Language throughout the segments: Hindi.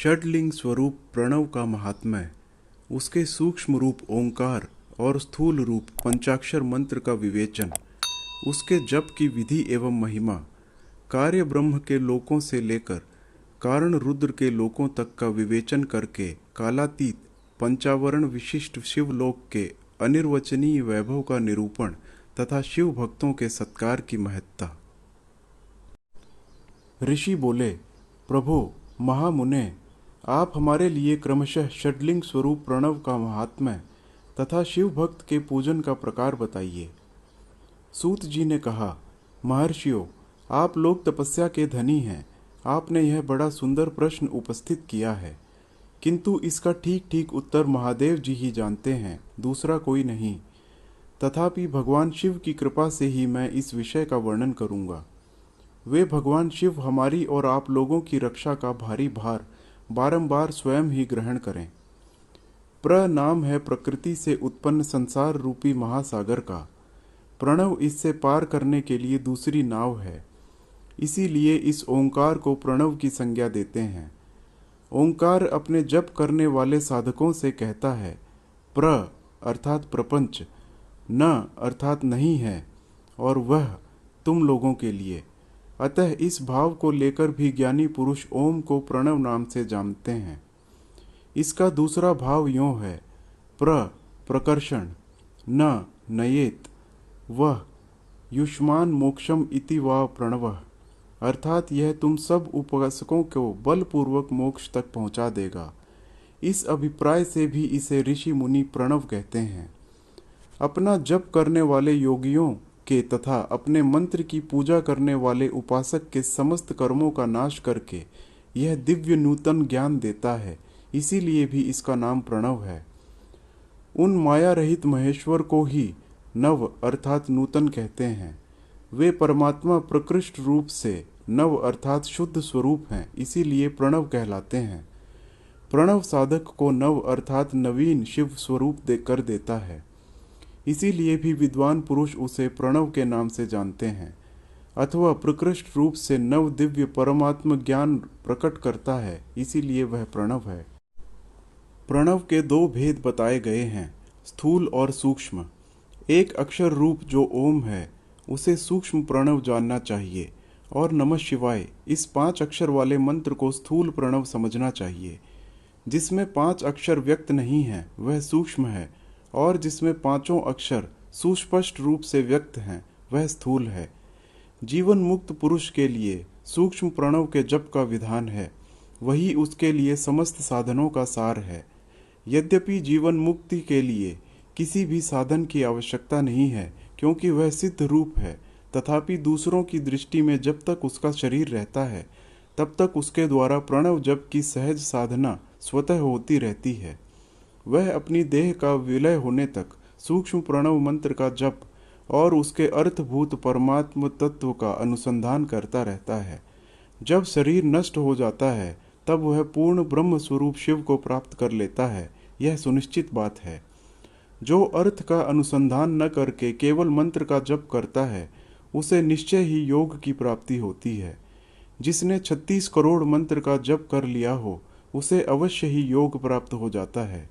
षडलिंग स्वरूप प्रणव का महात्म्य, उसके सूक्ष्म रूप ओंकार और स्थूल रूप पंचाक्षर मंत्र का विवेचन, उसके जप की विधि एवं महिमा, कार्य ब्रह्म के लोकों से लेकर कारण रुद्र के लोकों तक का विवेचन करके कालातीत पंचावरण विशिष्ट शिवलोक के अनिर्वचनीय वैभव का निरूपण तथा शिव भक्तों के सत्कार की महत्ता। ऋषि बोले, प्रभु महामुने, आप हमारे लिए क्रमशः षडलिंग स्वरूप प्रणव का महात्म्य तथा शिव भक्त के पूजन का प्रकार बताइए। सूत जी ने कहा, महर्षियों, आप लोग तपस्या के धनी हैं। आपने यह बड़ा सुंदर प्रश्न उपस्थित किया है, किंतु इसका ठीक ठीक उत्तर महादेव जी ही जानते हैं, दूसरा कोई नहीं। तथापि भगवान शिव की कृपा से ही मैं इस विषय का वर्णन करूंगा। वे भगवान शिव हमारी और आप लोगों की रक्षा का भारी भार बारंबार स्वयं ही ग्रहण करें। प्र नाम है प्रकृति से उत्पन्न संसार रूपी महासागर का। प्रणव इससे पार करने के लिए दूसरी नाव है। इसीलिए इस ओंकार को प्रणव की संज्ञा देते हैं। ओंकार अपने जप करने वाले साधकों से कहता है, प्र अर्थात प्रपंच, न अर्थात नहीं है, और वह तुम लोगों के लिए। अतः इस भाव को लेकर भी ज्ञानी पुरुष ओम को प्रणव नाम से जानते हैं। इसका दूसरा भाव यों है, प्रकर्षण, न नयेत, वह युष्मान मोक्षम इति वा प्रणवः, अर्थात यह तुम सब उपासकों को बलपूर्वक मोक्ष तक पहुंचा देगा। इस अभिप्राय से भी इसे ऋषि मुनि प्रणव कहते हैं। अपना जप करने वाले योगियों के तथा अपने मंत्र की पूजा करने वाले उपासक के समस्त कर्मों का नाश करके यह दिव्य नूतन ज्ञान देता है, इसीलिए भी इसका नाम प्रणव है। उन माया रहित महेश्वर को ही नव अर्थात नूतन कहते हैं। वे परमात्मा प्रकृष्ट रूप से नव अर्थात शुद्ध स्वरूप हैं, इसीलिए प्रणव कहलाते हैं। प्रणव साधक को नव अर्थात नवीन शिव स्वरूप कर देता है। इसीलिए भी विद्वान पुरुष उसे प्रणव के नाम से जानते हैं, अथवा प्रकृष्ट रूप से नव दिव्य परमात्म ज्ञान प्रकट करता है, इसीलिए वह प्रणव है। प्रणव के दो भेद बताए गए हैं, स्थूल और सूक्ष्म। एक अक्षर रूप जो ओम है, उसे सूक्ष्म प्रणव जानना चाहिए, और नमः शिवाय इस 5 अक्षर वाले मंत्र को स्थूल प्रणव समझना चाहिए। जिसमें 5 अक्षर व्यक्त नहीं है वह सूक्ष्म है, और जिसमें 5 अक्षर सुस्पष्ट रूप से व्यक्त हैं वह स्थूल है। जीवन मुक्त पुरुष के लिए सूक्ष्म प्रणव के जप का विधान है, वही उसके लिए समस्त साधनों का सार है। यद्यपि जीवन मुक्ति के लिए किसी भी साधन की आवश्यकता नहीं है, क्योंकि वह सिद्ध रूप है, तथापि दूसरों की दृष्टि में जब तक उसका शरीर रहता है तब तक उसके द्वारा प्रणव जप की सहज साधना स्वतः होती रहती है। वह अपनी देह का विलय होने तक सूक्ष्म प्रणव मंत्र का जप और उसके अर्थभूत परमात्म तत्व का अनुसंधान करता रहता है। जब शरीर नष्ट हो जाता है तब वह पूर्ण ब्रह्म स्वरूप शिव को प्राप्त कर लेता है, यह सुनिश्चित बात है। जो अर्थ का अनुसंधान न करके केवल मंत्र का जप करता है, उसे निश्चय ही योग की प्राप्ति होती है। जिसने 36 करोड़ मंत्र का जप कर लिया हो, उसे अवश्य ही योग प्राप्त हो जाता है।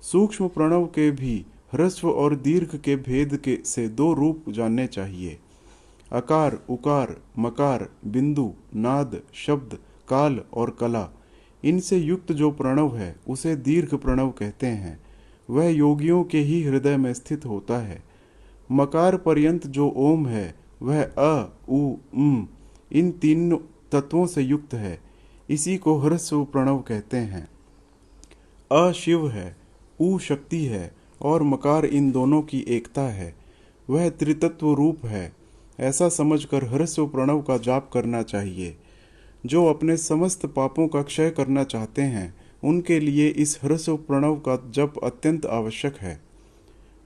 सूक्ष्म प्रणव के भी ह्रस्व और दीर्घ के भेद के से 2 रूप जानने चाहिए। अकार, उकार, मकार, बिंदु, नाद, शब्द, काल और कला, इनसे युक्त जो प्रणव है उसे दीर्घ प्रणव कहते हैं। वह योगियों के ही हृदय में स्थित होता है। मकार पर्यंत जो ओम है वह अ, उ, इन 3 तत्वों से युक्त है। इसी को ह्रस्व प्रणव कहते हैं। अ शिव है, उ शक्ति है और मकार इन दोनों की एकता है। वह त्रितत्व रूप है। ऐसा समझकर ह्रस्व प्रणव का जाप करना चाहिए। जो अपने समस्त पापों का क्षय करना चाहते हैं, उनके लिए इस ह्रस्व प्रणव का जप अत्यंत आवश्यक है।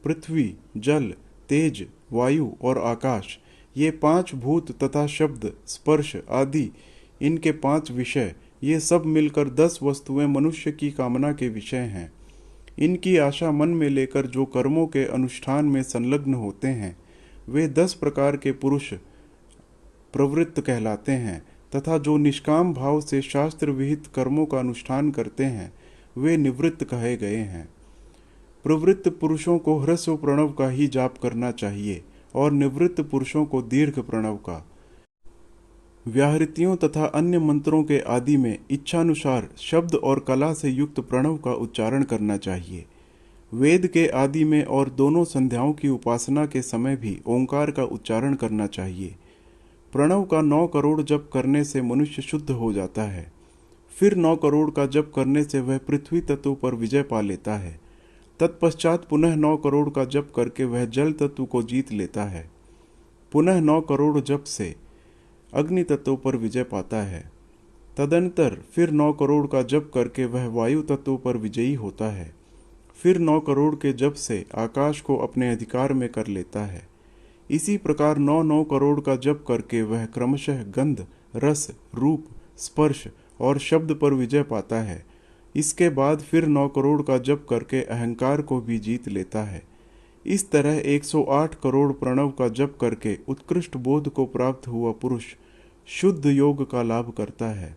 पृथ्वी, जल, तेज, वायु और आकाश, ये 5 भूत तथा शब्द, स्पर्श आदि इनके 5 विषय, ये सब मिलकर 10 वस्तुएं मनुष्य की कामना के विषय हैं। इनकी आशा मन में लेकर जो कर्मों के अनुष्ठान में संलग्न होते हैं, वे 10 प्रकार के पुरुष प्रवृत्त कहलाते हैं, तथा जो निष्काम भाव से शास्त्र विहित कर्मों का अनुष्ठान करते हैं वे निवृत्त कहे गए हैं। प्रवृत्त पुरुषों को ह्रस्व प्रणव का ही जाप करना चाहिए और निवृत्त पुरुषों को दीर्घ प्रणव का। व्याहृतियों तथा अन्य मंत्रों के आदि में इच्छानुसार शब्द और कला से युक्त प्रणव का उच्चारण करना चाहिए। वेद के आदि में और दोनों संध्याओं की उपासना के समय भी ओंकार का उच्चारण करना चाहिए। प्रणव का 9 करोड़ जप करने से मनुष्य शुद्ध हो जाता है। फिर 9 करोड़ का जप करने से वह पृथ्वी तत्व पर विजय पा लेता है। तत्पश्चात पुनः 9 करोड़ का जप करके वह जल तत्व को जीत लेता है। पुनः 9 करोड़ जप से अग्नि तत्व पर विजय पाता है। तदनंतर फिर 9 करोड़ का जप करके वह वायु तत्व पर विजयी होता है। फिर 9 करोड़ के जप से आकाश को अपने अधिकार में कर लेता है। इसी प्रकार 9 करोड़ का जप करके वह क्रमशः गंध, रस, रूप, स्पर्श और शब्द पर विजय पाता है। इसके बाद फिर 9 करोड़ का जप करके अहंकार को भी जीत लेता है। इस तरह 108 करोड़ प्रणव का जप करके उत्कृष्ट बोध को प्राप्त हुआ पुरुष शुद्ध योग का लाभ करता है।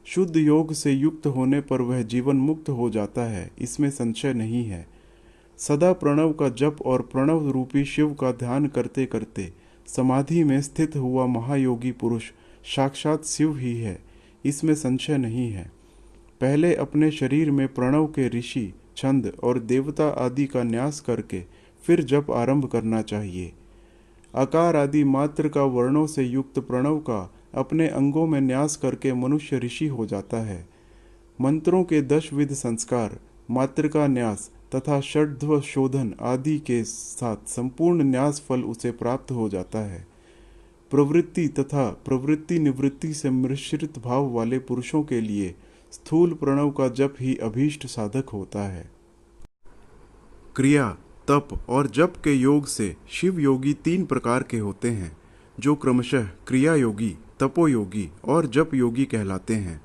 शुद्ध योग से युक्त होने पर वह जीवन मुक्त हो जाता है, इसमें संशय नहीं है। सदा प्रणव का जप और प्रणव रूपी शिव का ध्यान करते करते समाधि में स्थित हुआ महायोगी पुरुष साक्षात शिव ही है, इसमें संशय नहीं है। पहले अपने शरीर में प्रणव के ऋषि, छंद और देवता आदि का न्यास करके फिर जप आरंभ करना चाहिए। आकार आदि मात्र का वर्णों से युक्त प्रणव का अपने अंगों में न्यास करके मनुष्य ऋषि हो जाता है। मंत्रों के 10 विध संस्कार, मातृका न्यास तथा षड्ध्व शोधन आदि के साथ संपूर्ण न्यास फल उसे प्राप्त हो जाता है। प्रवृत्ति तथा प्रवृत्ति निवृत्ति से मिश्रित भाव वाले पुरुषों के लिए स्थूल प्रणव का जप ही अभीष्ट साधक होता है। क्रिया, तप और जप के योग से शिव योगी 3 प्रकार के होते हैं, जो क्रमशः क्रिया योगी, तपोयोगी और जप योगी कहलाते हैं।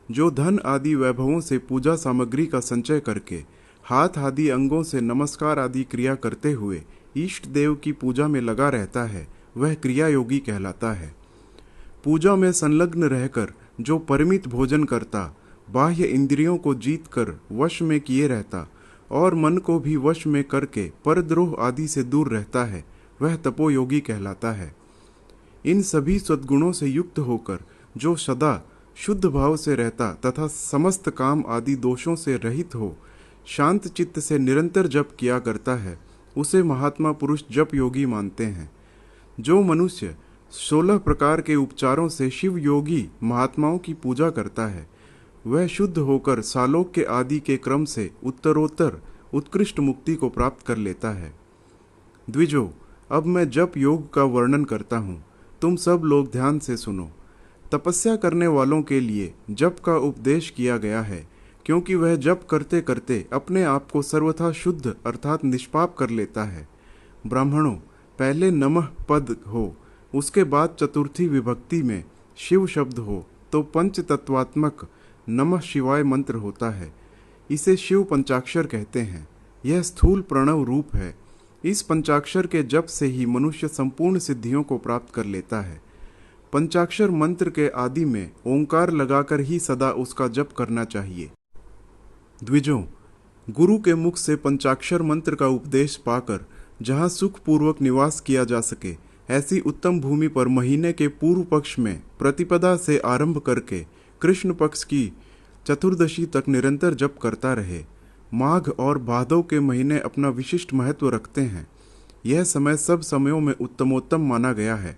जो धन आदि वैभवों से पूजा सामग्री का संचय करके हाथ आदि अंगों से नमस्कार आदि क्रिया करते हुए इष्ट देव की पूजा में लगा रहता है, वह क्रिया योगी कहलाता है। पूजा में संलग्न रहकर जो परिमित भोजन करता, बाह्य इंद्रियों को जीत कर वश में किए रहता और मन को भी वश में करके परद्रोह आदि से दूर रहता है, वह तपोयोगी कहलाता है। इन सभी सद्गुणों से युक्त होकर जो सदा शुद्ध भाव से रहता तथा समस्त काम आदि दोषों से रहित हो शांत चित्त से निरंतर जप किया करता है, उसे महात्मा पुरुष जप योगी मानते हैं। जो मनुष्य 16 प्रकार के उपचारों से शिव योगी महात्माओं की पूजा करता है, वह शुद्ध होकर सालोक्य आदि के क्रम से उत्तरोत्तर उत्कृष्ट मुक्ति को प्राप्त कर लेता है। द्विजो, अब मैं जप योग का वर्णन करता हूँ, तुम सब लोग ध्यान से सुनो। तपस्या करने वालों के लिए जप का उपदेश किया गया है, क्योंकि वह जप करते करते अपने आप को सर्वथा शुद्ध अर्थात निष्पाप कर लेता है। ब्राह्मणों, पहले नमः पद हो, उसके बाद चतुर्थी विभक्ति में शिव शब्द हो तो पंच तत्वात्मक नमः शिवाय मंत्र होता है। इसे शिव पंचाक्षर कहते हैं। यह स्थूल प्रणव रूप है। इस पंचाक्षर के जप से ही मनुष्य संपूर्ण सिद्धियों को प्राप्त कर लेता है। पंचाक्षर मंत्र के आदि में ओंकार लगाकर ही सदा उसका जप करना चाहिए। द्विजों, गुरु के मुख से पंचाक्षर मंत्र का उपदेश पाकर जहाँ सुखपूर्वक निवास किया जा सके, ऐसी उत्तम भूमि पर महीने के पूर्व पक्ष में प्रतिपदा से आरंभ करके कृष्ण पक्ष की चतुर्दशी तक निरंतर जप करता रहे। माघ और भादव के महीने अपना विशिष्ट महत्व रखते हैं। यह समय सब समयों में उत्तमोत्तम माना गया है।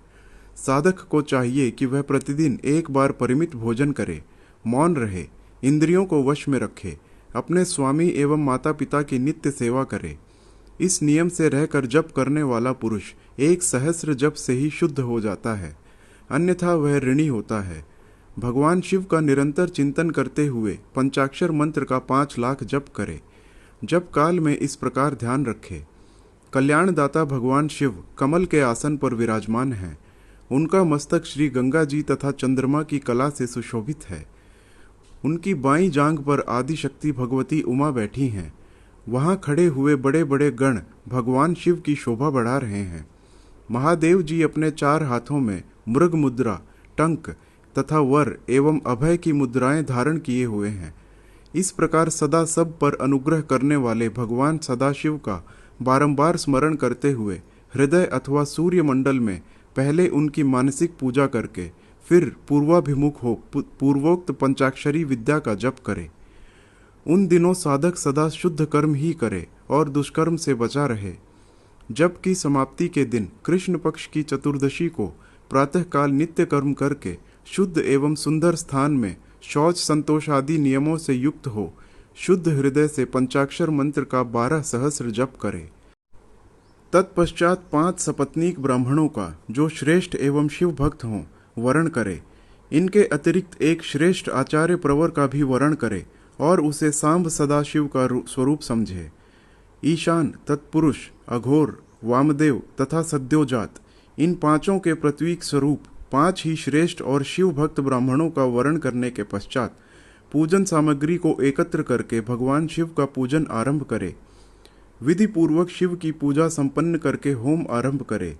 साधक को चाहिए कि वह प्रतिदिन एक बार परिमित भोजन करे, मौन रहे, इंद्रियों को वश में रखे, अपने स्वामी एवं माता पिता की नित्य सेवा करे। इस नियम से रहकर जप करने वाला पुरुष 1 सहस्र जप से ही शुद्ध हो जाता है, अन्यथा वह ऋणी होता है। भगवान शिव का निरंतर चिंतन करते हुए पंचाक्षर मंत्र का 5 लाख जप करे। जप काल में इस प्रकार ध्यान रखे। कल्याणदाता भगवान शिव कमल के आसन पर विराजमान हैं। उनका मस्तक श्री गंगा जी तथा चंद्रमा की कला से सुशोभित है। उनकी बाईं जांघ पर आदि शक्ति भगवती उमा बैठी हैं। वहां खड़े हुए बड़े बड़े गण भगवान शिव की शोभा बढ़ा रहे हैं। महादेव जी अपने 4 हाथों में मृग मुद्रा, टंक तथा वर एवं अभय की मुद्राएं धारण किए हुए हैं। इस प्रकार सदा सब पर अनुग्रह करने वाले भगवान सदाशिव का बारंबार स्मरण करते हुए हृदय अथवा सूर्य मंडल में पहले उनकी मानसिक पूजा करके फिर पूर्वाभिमुख हो पूर्वोक्त पंचाक्षरी विद्या का जप करे। उन दिनों साधक सदा शुद्ध कर्म ही करे और दुष्कर्म से बचा रहे। जप की समाप्ति के दिन कृष्ण पक्ष की चतुर्दशी को प्रातःकाल नित्य कर्म करके शुद्ध एवं सुंदर स्थान में शौच संतोष आदि नियमों से युक्त हो शुद्ध हृदय से पंचाक्षर मंत्र का 12 सहस्र जप करे। तत्पश्चात 5 सपत्नीक ब्राह्मणों का जो श्रेष्ठ एवं शिव भक्त हों वरण करे। इनके अतिरिक्त एक श्रेष्ठ आचार्य प्रवर का भी वरण करे और उसे सांब सदाशिव का स्वरूप समझे। ईशान, तत्पुरुष, अघोर, वामदेव तथा सद्योजात इन पांचों के प्रतीक स्वरूप 5 ही श्रेष्ठ और शिव भक्त ब्राह्मणों का वर्ण करने के पश्चात पूजन सामग्री को एकत्र करके भगवान शिव का पूजन आरंभ करे। विधि पूर्वक शिव की पूजा संपन्न करके होम आरंभ करे।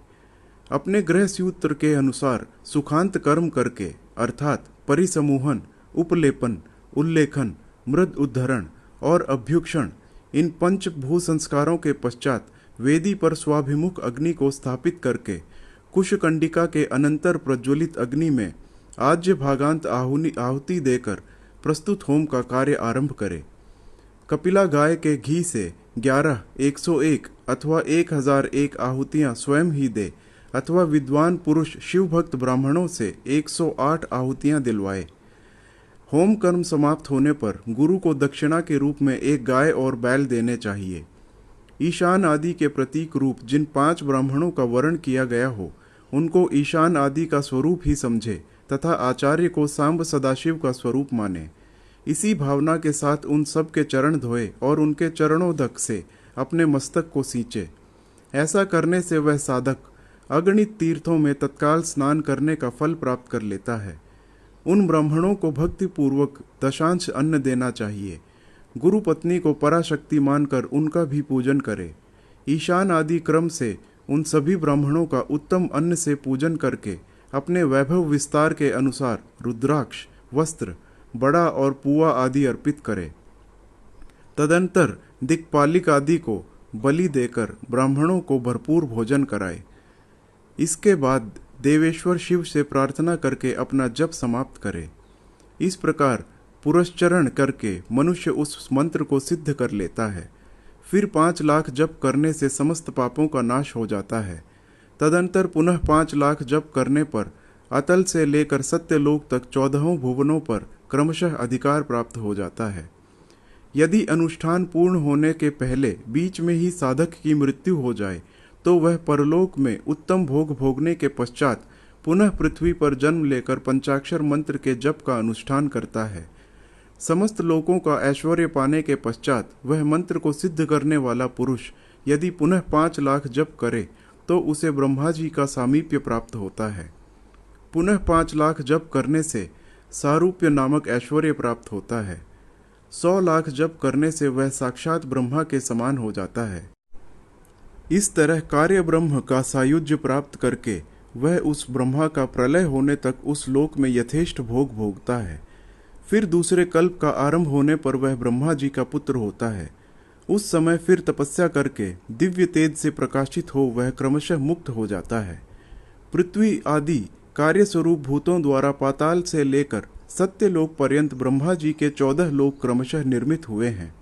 अपने गृह सूत्र के अनुसार सुखांत कर्म करके अर्थात परिसमूहन, उपलेपन, उल्लेखन, मृद उद्धरण और अभ्युक्षण इन 5 भू संस्कारों के पश्चात वेदी पर स्वाभिमुख अग्नि को स्थापित करके कुशकंडिका के अनंतर प्रज्वलित अग्नि में आज्य भागांत आहुति देकर प्रस्तुत होम का कार्य आरंभ करे। कपिला गाय के घी से 11, 101 अथवा 1001 आहुतियां स्वयं ही दे अथवा विद्वान पुरुष शिव भक्त ब्राह्मणों से 108 आहुतियां दिलवाए। होम कर्म समाप्त होने पर गुरु को दक्षिणा के रूप में एक गाय और बैल देने चाहिए। ईशान आदि के प्रतीक रूप जिन 5 ब्राह्मणों का वर्ण किया गया हो उनको ईशान आदि का स्वरूप ही समझे तथा आचार्य को सांब सदाशिव का स्वरूप माने। इसी भावना के साथ उन सब के चरण धोए और उनके चरणोदक से अपने मस्तक को सींचे। ऐसा करने से वह साधक अगणित तीर्थों में तत्काल स्नान करने का फल प्राप्त कर लेता है। उन ब्राह्मणों को भक्ति पूर्वक दशांश अन्न देना चाहिए। गुरु पत्नी को पराशक्ति मानकर उनका भी पूजन करे। ईशान आदि क्रम से उन सभी ब्राह्मणों का उत्तम अन्न से पूजन करके अपने वैभव विस्तार के अनुसार रुद्राक्ष, वस्त्र, बड़ा और पुआ आदि अर्पित करे। तदंतर दिक्पालिक आदि को बलि देकर ब्राह्मणों को भरपूर भोजन कराए। इसके बाद देवेश्वर शिव से प्रार्थना करके अपना जप समाप्त करे। इस प्रकार पुरस्चरण करके मनुष्य उस मंत्र को सिद्ध कर लेता है। फिर 5 लाख जप करने से समस्त पापों का नाश हो जाता है। तदंतर पुनः 5 लाख जप करने पर अतल से लेकर सत्यलोक तक 14 भुवनों पर क्रमशः अधिकार प्राप्त हो जाता है। यदि अनुष्ठान पूर्ण होने के पहले बीच में ही साधक की मृत्यु हो जाए तो वह परलोक में उत्तम भोग भोगने के पश्चात पुनः पृथ्वी पर जन्म लेकर पंचाक्षर मंत्र के जप का अनुष्ठान करता है। समस्त लोकों का ऐश्वर्य पाने के पश्चात वह मंत्र को सिद्ध करने वाला पुरुष यदि पुनः 5 लाख जप करे तो उसे ब्रह्मा जी का सामीप्य प्राप्त होता है। पुनः 5 लाख जप करने से सारूप्य नामक ऐश्वर्य प्राप्त होता है। 100 लाख जप करने से वह साक्षात ब्रह्मा के समान हो जाता है। इस तरह कार्य ब्रह्म का सायुज्य प्राप्त करके वह उस ब्रह्मा का प्रलय होने तक उस लोक में यथेष्ट भोग भोगता है। फिर दूसरे कल्प का आरंभ होने पर वह ब्रह्मा जी का पुत्र होता है। उस समय फिर तपस्या करके दिव्य तेज से प्रकाशित हो वह क्रमशः मुक्त हो जाता है। पृथ्वी आदि कार्य स्वरूप भूतों द्वारा पाताल से लेकर सत्यलोक पर्यंत ब्रह्मा जी के 14 लोक क्रमशः निर्मित हुए हैं।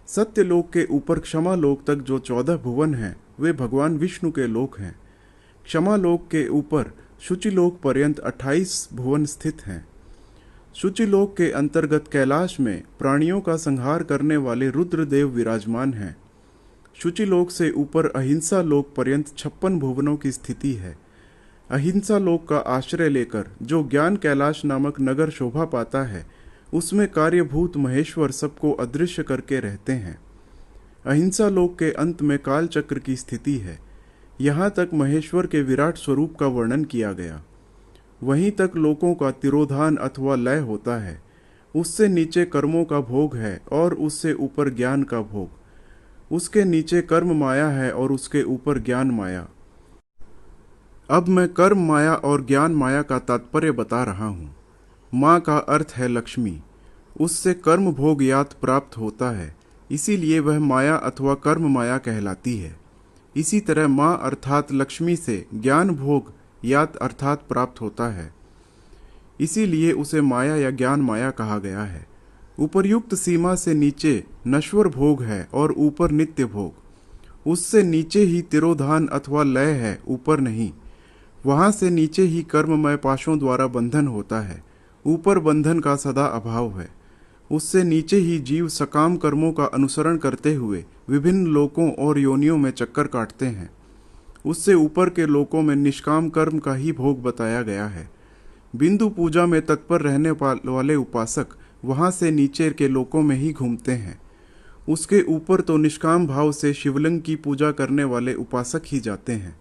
सत्यलोक के ऊपर क्षमा लोक तक जो 14 भुवन हैं वे भगवान विष्णु के लोक हैं। क्षमा लोक के ऊपर शुचिलोक पर्यंत 28 भुवन स्थित हैं। शुचिलोक के अंतर्गत कैलाश में प्राणियों का संहार करने वाले रुद्रदेव विराजमान हैं। शुचिलोक से ऊपर अहिंसा लोक पर्यंत 56 भुवनों की स्थिति है। अहिंसा लोक का आश्रय लेकर जो ज्ञान कैलाश नामक नगर शोभा पाता है उसमें कार्यभूत महेश्वर सबको अदृश्य करके रहते हैं। अहिंसा लोक के अंत में काल चक्र की स्थिति है। यहाँ तक महेश्वर के विराट स्वरूप का वर्णन किया गया। वहीं तक लोकों का तिरोधान अथवा लय होता है। उससे नीचे कर्मों का भोग है और उससे ऊपर ज्ञान का भोग। उसके नीचे कर्म माया है और उसके ऊपर ज्ञान माया। अब मैं कर्म माया और ज्ञान माया का तात्पर्य बता रहा हूँ। माँ का अर्थ है लक्ष्मी, उससे कर्म भोग यात प्राप्त होता है, इसीलिए वह माया अथवा कर्म माया कहलाती है। इसी तरह माँ अर्थात लक्ष्मी से ज्ञान भोग यात अर्थात प्राप्त होता है, इसीलिए उसे माया या ज्ञान माया कहा गया है। उपर्युक्त सीमा से नीचे नश्वर भोग है और ऊपर नित्य भोग। उससे नीचे ही तिरोधान अथवा लय है, ऊपर नहीं। वहां से नीचे ही कर्ममय पाशों द्वारा बंधन होता है, ऊपर बंधन का सदा अभाव है। उससे नीचे ही जीव सकाम कर्मों का अनुसरण करते हुए विभिन्न लोकों और योनियों में चक्कर काटते हैं। उससे ऊपर के लोकों में निष्काम कर्म का ही भोग बताया गया है। बिंदु पूजा में तत्पर रहने वाले उपासक वहां से नीचे के लोकों में ही घूमते हैं। उसके ऊपर तो निष्काम भाव से शिवलिंग की पूजा करने वाले उपासक ही जाते हैं।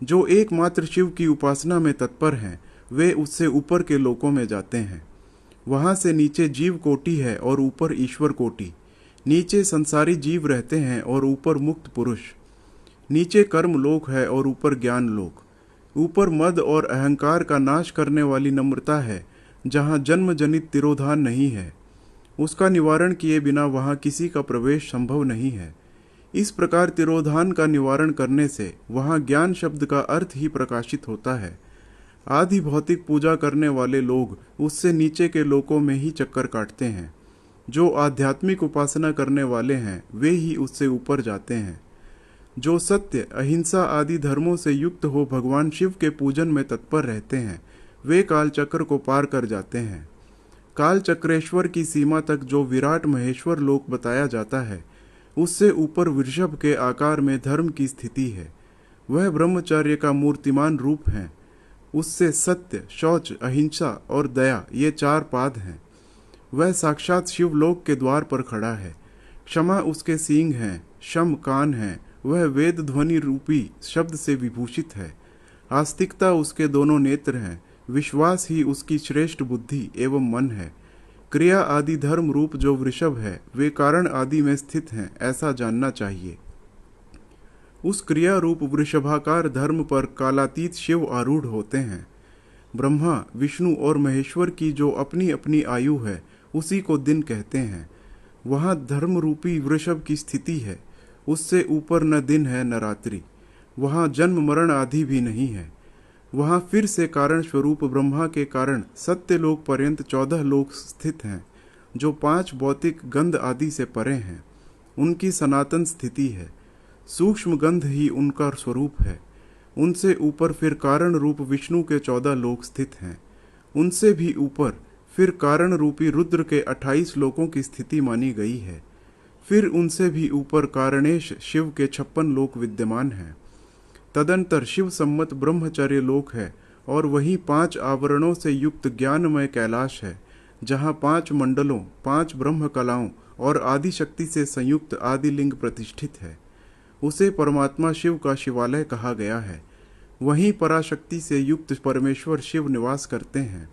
जो एकमात्र शिव की उपासना में तत्पर हैं, वे उससे ऊपर के लोकों में जाते हैं। वहां से नीचे जीव कोटि है और ऊपर ईश्वर कोटि। नीचे संसारी जीव रहते हैं और ऊपर मुक्त पुरुष। नीचे कर्म लोक है और ऊपर ज्ञान लोक। ऊपर मद और अहंकार का नाश करने वाली नम्रता है, जहाँ जन्म जनित तिरोधान नहीं है। उसका निवारण किए बिना वहाँ किसी का प्रवेश संभव नहीं है। इस प्रकार तिरोधान का निवारण करने से वहाँ ज्ञान शब्द का अर्थ ही प्रकाशित होता है। आदि भौतिक पूजा करने वाले लोग उससे नीचे के लोकों में ही चक्कर काटते हैं। जो आध्यात्मिक उपासना करने वाले हैं, वे ही उससे ऊपर जाते हैं। जो सत्य, अहिंसा आदि धर्मों से युक्त हो भगवान शिव के पूजन में तत्पर रहते हैं, वे काल चक्र को पार कर जाते हैं। काल चक्रेश्वर की सीमा तक जो विराट महेश्वर लोक बताया जाता है, उससे ऊपर वृषभ के आकार में धर्म की स्थिति है। वह ब्रह्मचर्य का मूर्तिमान रूप है। उससे सत्य, शौच, अहिंसा और दया ये 4 पाद हैं। वह साक्षात शिवलोक के द्वार पर खड़ा है। क्षमा उसके सींग हैं, शम कान है। वह वेद ध्वनि रूपी शब्द से विभूषित है। आस्तिकता उसके दोनों नेत्र हैं। विश्वास ही उसकी श्रेष्ठ बुद्धि एवं मन है। क्रिया आदि धर्म रूप जो वृषभ है, वे कारण आदि में स्थित हैं, ऐसा जानना चाहिए। उस क्रिया रूप वृषभाकार धर्म पर कालातीत शिव आरूढ़ होते हैं। ब्रह्मा, विष्णु और महेश्वर की जो अपनी अपनी आयु है, उसी को दिन कहते हैं। वहाँ धर्म रूपी वृषभ की स्थिति है। उससे ऊपर न दिन है न रात्रि। वहाँ जन्म मरण आदि भी नहीं है। वहाँ फिर से कारण स्वरूप ब्रह्मा के कारण सत्य लोक पर्यंत 14 लोक स्थित हैं, जो 5 भौतिक गंध आदि से परे हैं। उनकी सनातन स्थिति है। सूक्ष्म गंध ही उनका स्वरूप है। उनसे ऊपर फिर कारण रूप विष्णु के 14 लोक स्थित हैं। उनसे भी ऊपर फिर कारण रूपी रुद्र के 28 लोकों की स्थिति मानी गई है। फिर उनसे भी ऊपर कारणेश शिव के 56 लोक विद्यमान हैं। तदंतर शिव सम्मत ब्रह्मचर्य लोक है और वहीं 5 आवरणों से युक्त ज्ञानमय कैलाश है, जहाँ 5 मंडलों, 5 ब्रह्म कलाओं और आदि शक्ति से संयुक्त आदिलिंग प्रतिष्ठित है। उसे परमात्मा शिव का शिवालय कहा गया है। वहीं पराशक्ति से युक्त परमेश्वर शिव निवास करते हैं।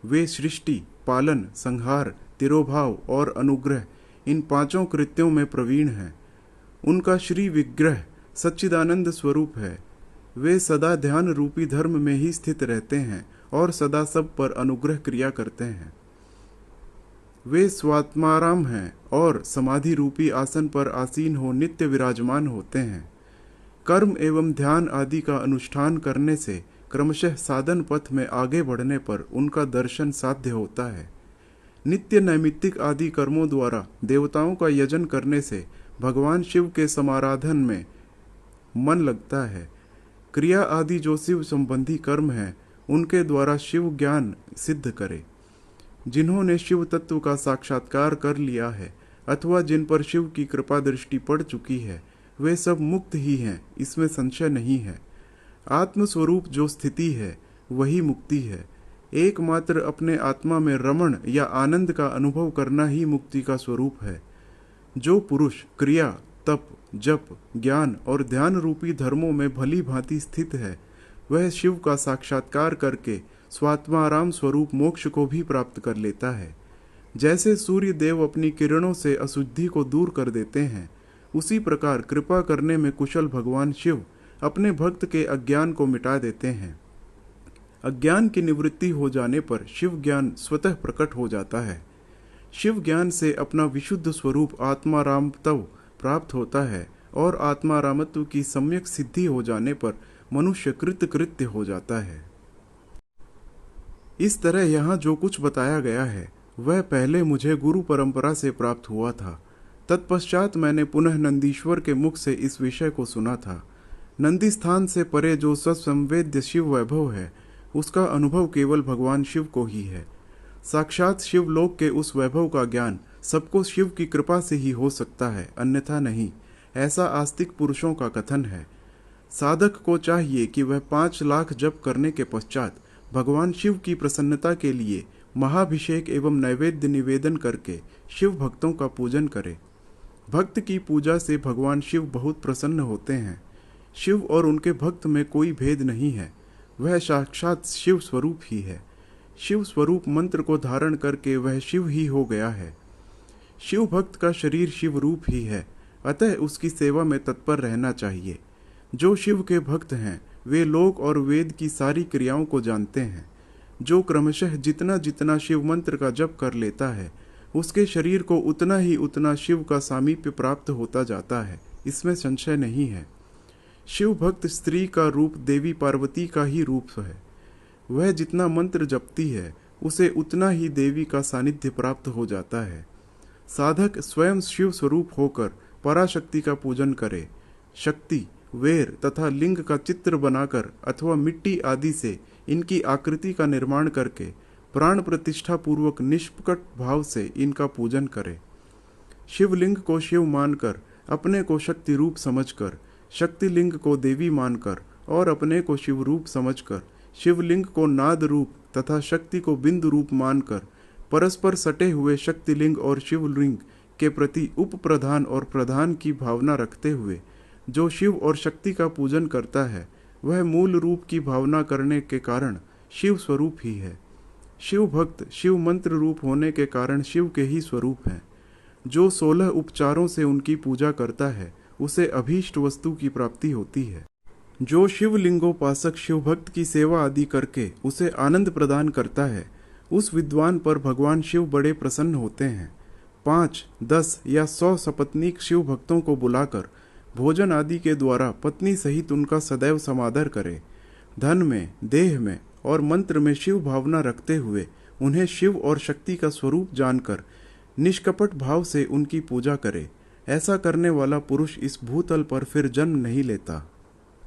वे सृष्टि, पालन, संहार, तिरोभाव और अनुग्रह इन 5 कृत्यों में प्रवीण हैं। उनका श्री विग्रह सच्चिदानंद स्वरूप है। वे सदा ध्यान रूपी धर्म में ही स्थित रहते हैं और सदा सब पर अनुग्रह क्रिया करते हैं। वे स्वात्माराम हैं और समाधि रूपी आसन पर आसीन हो नित्य विराजमान होते हैं। कर्म एवं ध्यान आदि का अनुष्ठान करने से क्रमशः साधन पथ में आगे बढ़ने पर उनका दर्शन साध्य होता है। नित्य नैमित्तिक आदि कर्मों द्वारा देवताओं का यजन करने से भगवान शिव के समाराधन में मन लगता है। क्रिया आदि जो शिव संबंधी कर्म है, उनके द्वारा शिव ज्ञान सिद्ध करे। जिन्होंने शिव तत्व का साक्षात्कार कर लिया है अथवा जिन पर शिव की कृपा दृष्टि पड़ चुकी है, वे सब मुक्त ही हैं, इसमें संशय नहीं है। आत्मस्वरूप जो स्थिति है, वही मुक्ति है। एकमात्र अपने आत्मा में रमण या आनंद का अनुभव करना ही मुक्ति का स्वरूप है। जो पुरुष क्रिया, तप, जप, ज्ञान और ध्यान रूपी धर्मों में भली भांति स्थित है, वह शिव का साक्षात्कार करके स्वात्माराम स्वरूप मोक्ष को भी प्राप्त कर लेता है। जैसे सूर्य देव अपनी किरणों से अशुद्धि को दूर कर देते हैं, उसी प्रकार कृपा करने में कुशल भगवान शिव अपने भक्त के अज्ञान को मिटा देते हैं। अज्ञान की निवृत्ति हो जाने पर शिव ज्ञान स्वतः प्रकट हो जाता है। शिव ज्ञान से अपना विशुद्ध स्वरूप आत्मारामत्व प्राप्त होता है और आत्मारामत्व की सम्यक सिद्धि हो जाने पर मनुष्य कृतकृत्य हो जाता है। इस तरह यहाँ जो कुछ बताया गया है वह पहले मुझे गुरु परंपरा से प्राप्त हुआ था। तत्पश्चात मैंने पुनः नंदीश्वर के मुख से इस विषय को सुना था। नंदी स्थान से परे जो सत्संवेद्य शिव वैभव है उसका अनुभव केवल भगवान शिव को ही है। साक्षात शिवलोक के उस वैभव का ज्ञान सबको शिव की कृपा से ही हो सकता है, अन्यथा नहीं, ऐसा आस्तिक पुरुषों का कथन है। साधक को चाहिए कि वह 5 लाख जप करने के पश्चात भगवान शिव की प्रसन्नता के लिए महाभिषेक एवं नैवेद्य निवेदन करके शिव भक्तों का पूजन करे। भक्त की पूजा से भगवान शिव बहुत प्रसन्न होते हैं। शिव और उनके भक्त में कोई भेद नहीं है, वह साक्षात शिव स्वरूप ही है। शिव स्वरूप मंत्र को धारण करके वह शिव ही हो गया है। शिव भक्त का शरीर शिव रूप ही है, अतः उसकी सेवा में तत्पर रहना चाहिए। जो शिव के भक्त हैं वे लोक और वेद की सारी क्रियाओं को जानते हैं। जो क्रमशः जितना जितना शिव मंत्र का जप कर लेता है उसके शरीर को उतना ही उतना शिव का सामीप्य प्राप्त होता जाता है, इसमें संशय नहीं है। शिव भक्त स्त्री का रूप देवी पार्वती का ही रूप है। वह जितना मंत्र जपती है उसे उतना ही देवी का सानिध्य प्राप्त हो जाता है। साधक स्वयं शिव स्वरूप होकर पराशक्ति का पूजन करे। शक्ति, वेर तथा लिंग का चित्र बनाकर अथवा मिट्टी आदि से इनकी आकृति का निर्माण करके प्राण प्रतिष्ठा पूर्वक निष्कपट भाव से इनका पूजन करे। शिवलिंग को शिव मानकर, अपने को शक्ति रूप समझकर, शक्तिलिंग को देवी मानकर और अपने को शिव रूप समझकर, शिवलिंग को नाद रूप तथा शक्ति को बिंदु रूप मानकर, परस्पर सटे हुए शक्तिलिंग और शिवलिंग के प्रति उप प्रधान और प्रधान की भावना रखते हुए जो शिव और शक्ति का पूजन करता है वह मूल रूप की भावना करने के कारण शिव स्वरूप ही है। शिव भक्त शिव मंत्र रूप होने के कारण शिव के ही स्वरूप हैं। जो 16 उपचारों से उनकी पूजा करता है उसे अभीष्ट वस्तु की प्राप्ति होती है। जो शिवलिंगोपासक शिव भक्त की सेवा आदि करके उसे आनंद प्रदान करता है उस विद्वान पर भगवान शिव बड़े प्रसन्न होते हैं। 5, 10 या 100 सपत्नीक शिव भक्तों को बुलाकर भोजन आदि के द्वारा पत्नी सहित उनका सदैव समादर करे। धन में, देह में और मंत्र में शिव भावना रखते हुए उन्हें शिव और शक्ति का स्वरूप जानकर निष्कपट भाव से उनकी पूजा करे। ऐसा करने वाला पुरुष इस भूतल पर फिर जन्म नहीं लेता।